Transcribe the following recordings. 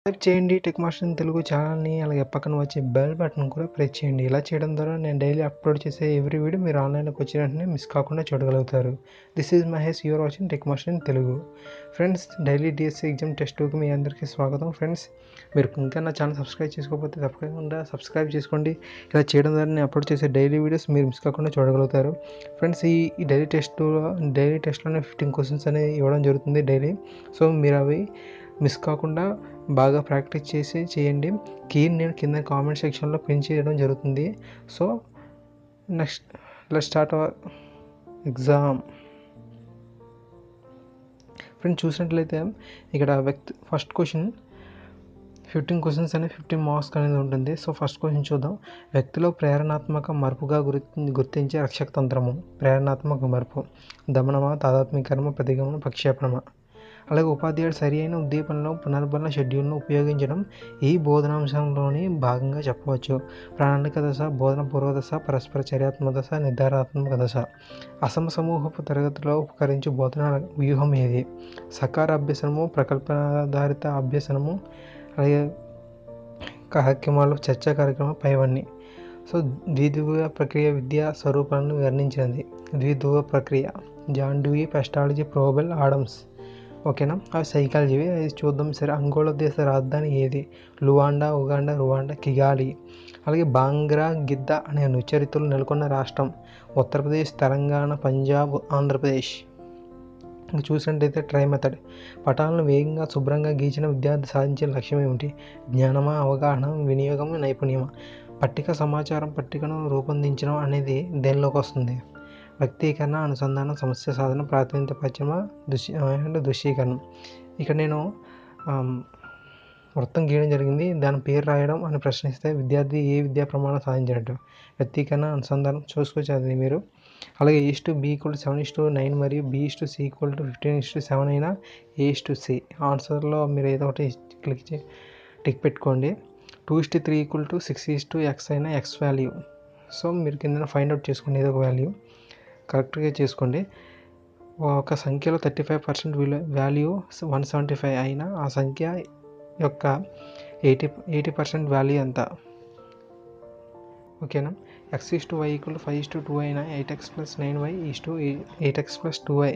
Subscribe చేయండి tech master in Telugu ఛానల్ని. అలాగే పక్కన వచ్చే బెల్ బటన్ కూడా ప్రెస్ చేయండి. ఇలా చేయడం ద్వారా నేను డైలీ అప్లోడ్ చేసే ఎవ్రీ వీడియో మీరు ఆన్లైన్లోకి వచ్చిన వెంటనే మిస్ కాకుండా చూడగలుగుతారు. This is Mahesh, you're watching tech master in Telugu. Friends, daily DSC exam test 2కి మీ అందరికీ స్వాగతం. ఫ్రెండ్స్, మీరు ఇంకా నా ఛానల్ సబ్స్క్రైబ్ చేసుకోకపోతే తప్పకుండా సబ్స్క్రైబ్ చేసుకోండి. ఇలా చేయడం ద్వారా నేను అప్లోడ్ చేసే డైలీ వీడియోస్ మీరు మిస్ కాకుండా చూడగలుగుతారు. ఫ్రెండ్స్, ఈ డైలీ టెస్ట్లోనే 15 క్వశ్చన్స్ అనేవి ఇవ్వడం జరుగుతుంది డైలీ. సో మీరు అవి మిస్ కాకుండా బాగా ప్రాక్టీస్ చేయండి. కీని నేను కింద కామెంట్ సెక్షన్లో పిన్ చేయడం జరుగుతుంది. So next let's start our exam. Friends, చూసినట్లయితే ఇక్కడ ఫస్ట్ క్వశ్చన్ 15 క్వశ్చన్స్ అనేది 15 మార్క్స్ అనేది ఉంటుంది. సో ఫస్ట్ క్వశ్చన్ చూద్దాం. వ్యక్తిలో ప్రేరణాత్మక మార్పుగా గుర్తించే రక్షక తంత్రము. ప్రేరణాత్మక మార్పు దమనమా, తాదాత్మీకరణ, ప్రతిగమన, ప్రక్షేపణమా. అలాగే ఉపాధ్యాయుడు సరి అయిన ఉద్దీపనలో పునర్బలన షెడ్యూల్ను ఉపయోగించడం ఈ బోధనాంశంలోని భాగంగా చెప్పవచ్చు. ప్రణాళిక దశ, బోధన పూర్వ దశ, పరస్పర చర్యాత్మక దశ, నిర్ధారాత్మక దశ. అసమ సమూహపు తరగతిలో ఉపకరించే బోధన వ్యూహం ఏది? సకార అభ్యసనము, ప్రకల్పనాధారిత అభ్యసనము, అలాగే కార్యక్రమాలు, చర్చా కార్యక్రమాలు పైవన్నీ. సో ద్విధ్రువ ప్రక్రియ విద్యా స్వరూపాలను వర్ణించినది. ద్విధ్రువ ప్రక్రియ John Dewey, Pestalozzi, Froebel, Adams. ఓకేనా, అవి సైకాలజీవి. అది చూద్దాం. సరే, అంగోళ దేశ రాజధాని ఏది? లువాండా, ఉగాండా, రువాండా, కిగాలి. అలాగే బాంగ్రా గిద్ద అనే అనుచరితులు నెలకొన్న రాష్ట్రం. ఉత్తరప్రదేశ్, తెలంగాణ, పంజాబ్, ఆంధ్రప్రదేశ్. చూసినట్టయితే ట్రై మెథడ్. పటాలను వేగంగా శుభ్రంగా గీచిన విద్యార్థి సాధించే లక్ష్యం ఏమిటి? జ్ఞానమా, అవగాహన, వినియోగం, నైపుణ్యమా. పట్టిక సమాచారం పట్టికను రూపొందించడం అనేది దేనిలోకి వస్తుంది? వ్యక్తీకరణ, అనుసంధానం, సమస్య సాధన, ప్రాతినిధ్య పశ్చిమ, దృశ్యీకరణం. ఇక్కడ నేను వృత్తం గీయడం జరిగింది. దాని పేరు రాయడం అని ప్రశ్నిస్తే విద్యార్థి ఏ విద్యా ప్రమాణం సాధించినట్టు? వ్యక్తీకరణ, అనుసంధానం చూసుకోవచ్చు అది మీరు. అలాగే A:B=7:9 మరియు B:C=15:7 అయినా A:C. ఆన్సర్లో మీరు ఏదో ఒకటి టిక్ పెట్టుకోండి. 2:3 6:X అయినా X వాల్యూ. సో మీరు కింద ఫైండ్ అవుట్ చేసుకోండి ఏదో ఒక వాల్యూ కరెక్ట్గా చేసుకోండి. ఒక సంఖ్యలో 35% వాల్యూ 175 అయినా ఆ సంఖ్య యొక్క 80% వాల్యూ ఎంత? ఓకేనా. X:Y=5:2 అయినా 8X + 9Y 8X + 2Y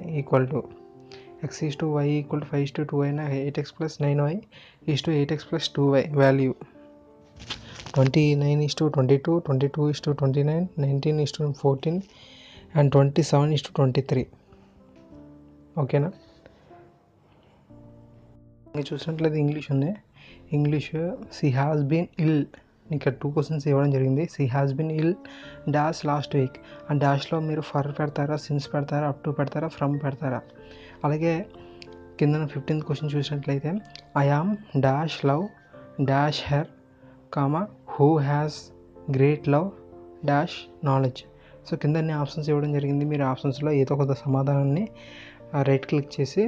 X:Y=5:2 అయినా 8X + 9Y 8X + 2Y value 29:22, 22:29, 19:14 and 27:23. ఓకేనా. ఇంకా చూసినట్లయితే ఇంగ్లీష్ ఉంది. English she has been ill. ఇక్కడ 2 క్వశ్చన్స్ ఇవ్వడం జరిగింది. She has been ill dash last week. ఆ డాష్లో మీరు ఫర్ పెడతారా, సిన్స్ పెడతారా, అప్ టు పెడతారా, ఫ్రమ్ పెడతారా. అలాగే కింద 15th క్వశ్చన్ చూసినట్లయితే I am dash love dash her comma who has great love dash knowledge. So కింద అన్ని ఆప్షన్స్ ఇవ్వడం జరిగింది. మీరు ఆప్షన్స్లో ఏదో ఒక సమాధానాన్ని రైట్ క్లిక్ చేసి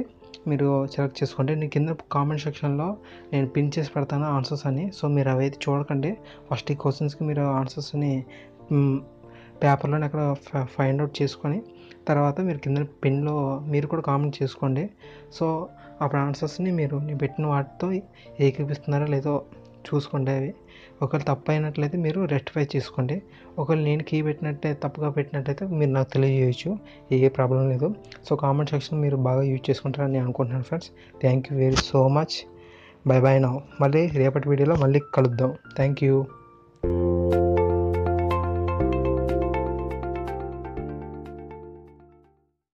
మీరు సెలెక్ట్ చేసుకోండి. నేను కింద కామెంట్ సెక్షన్లో నేను పిన్ చేసి పెడతాను ఆన్సర్స్ అని. సో మీరు అవైతే చూడకండి. ఫస్ట్ ఈ క్వశ్చన్స్కి మీరు ఆన్సర్స్ని పేపర్లోనే అక్కడ ఫైండ్ అవుట్ చేసుకొని తర్వాత మీరు కింద పిన్లో మీరు కూడా కామెంట్ చేసుకోండి. సో అప్పుడు ఆన్సర్స్ని మీరు నేను పెట్టిన వాటితో ఏకీపిస్తున్నారో లేదో చూసుకోండి. అవి ఒకవేళ తప్పు అయినట్లయితే మీరు రెక్టిఫై చేసుకోండి. ఒకవేళ నేను కీ తప్పుగా పెట్టినట్లయితే మీరు నాకు తెలియజేయచ్చు. ఏ ప్రాబ్లం లేదు. సో కామెంట్ సెక్షన్ మీరు బాగా యూజ్ చేసుకుంటారని నేను అనుకుంటున్నాను friends. Thank you very so much. By by now. మళ్ళీ రేపటి వీడియోలో మళ్ళీ కలుద్దాం. Thank you.